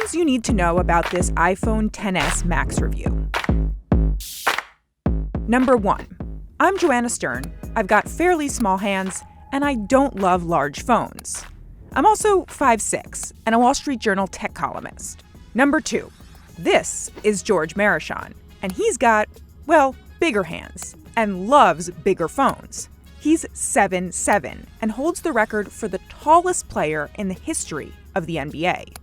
things you need to know about this iPhone XS Max review. Number 1, I'm Joanna Stern. I've got fairly small hands, and I don't love large phones. I'm also 5'6", and a Wall Street Journal tech columnist. Number 2, this is Gheorghe Muresan, and he's got, well, bigger hands, and loves bigger phones. He's 7'7", and holds the record for the tallest player in the history of the NBA.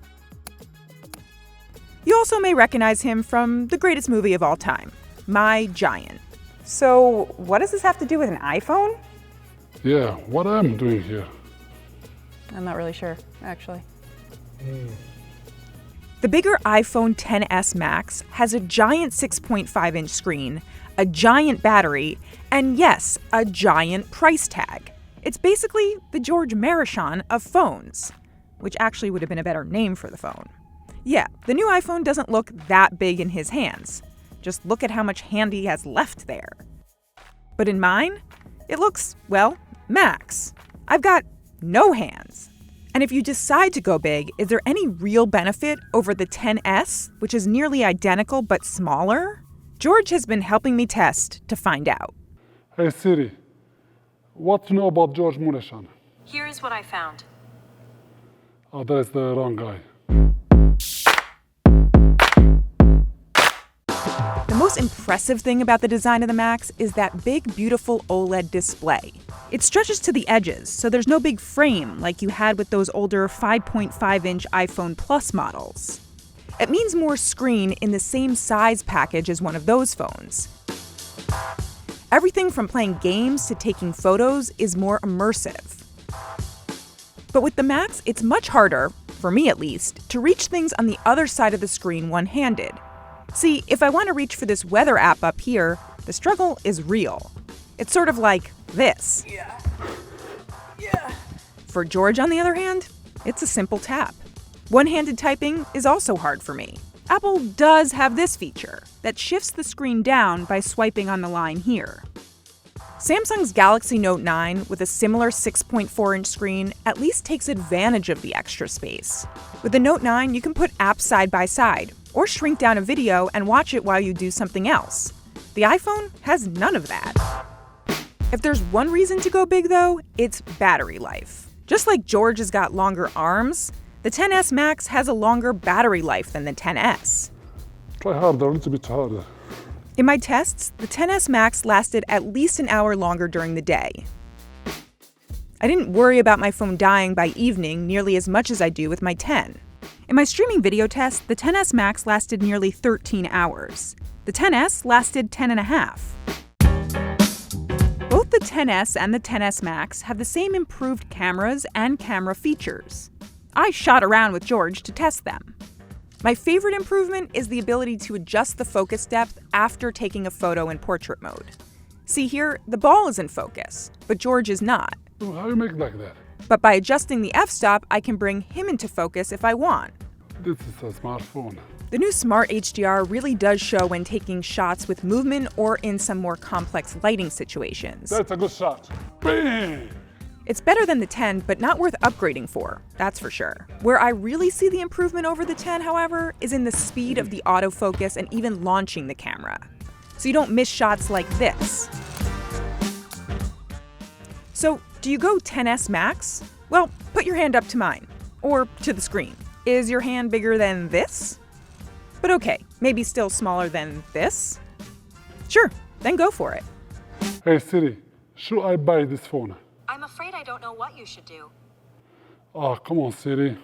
You also may recognize him from the greatest movie of all time, My Giant. So, what does this have to do with an iPhone? Yeah, what I'm doing here? I'm not really sure, actually. The bigger iPhone XS Max has a giant 6.5-inch screen, a giant battery, and yes, a giant price tag. It's basically the Gheorghe Muresan of phones, which actually would have been a better name for the phone. Yeah, the new iPhone doesn't look that big in his hands. Just look at how much hand he has left there. But in mine, it looks, well, max. I've got no hands. And if you decide to go big, is there any real benefit over the XS, which is nearly identical but smaller? Gheorghe has been helping me test to find out. Hey Siri, what do you know about Gheorghe Muresan? Here is what I found. Oh, that is the wrong guy. The most impressive thing about the design of the Max is that big, beautiful OLED display. It stretches to the edges, so there's no big frame like you had with those older 5.5-inch iPhone Plus models. It means more screen in the same size package as one of those phones. Everything from playing games to taking photos is more immersive. But with the Max, it's much harder, for me at least, to reach things on the other side of the screen one-handed. See, if I want to reach for this weather app up here, the struggle is real. It's sort of like this. Yeah. For Gheorghe, on the other hand, it's a simple tap. One-handed typing is also hard for me. Apple does have this feature that shifts the screen down by swiping on the line here. Samsung's Galaxy Note 9, with a similar 6.4-inch screen, at least takes advantage of the extra space. With the Note 9, you can put apps side by side, or shrink down a video and watch it while you do something else. The iPhone has none of that. If there's one reason to go big, though, it's battery life. Just like Gheorghe has got longer arms, the XS Max has a longer battery life than the XS. Try harder, a little bit harder. In my tests, the XS Max lasted at least an hour longer during the day. I didn't worry about my phone dying by evening nearly as much as I do with my 10. In my streaming video test, the XS Max lasted nearly 13 hours. The XS lasted 10 and a half. Both the XS and the XS Max have the same improved cameras and camera features. I shot around with Gheorghe to test them. My favorite improvement is the ability to adjust the focus depth after taking a photo in portrait mode. See here, the ball is in focus, but Gheorghe is not. Oh, how you make it like that? But by adjusting the f-stop, I can bring him into focus if I want. This is a smartphone. The new Smart HDR really does show when taking shots with movement or in some more complex lighting situations. That's a good shot. Bang! It's better than the 10, but not worth upgrading for, that's for sure. Where I really see the improvement over the 10, however, is in the speed of the autofocus and even launching the camera. So you don't miss shots like this. So, do you go XS Max? Well, put your hand up to mine, or to the screen. Is your hand bigger than this? But okay, maybe still smaller than this? Sure, then go for it. Hey Siri, should I buy this phone? I'm afraid I don't know what you should do. Oh, come on Siri.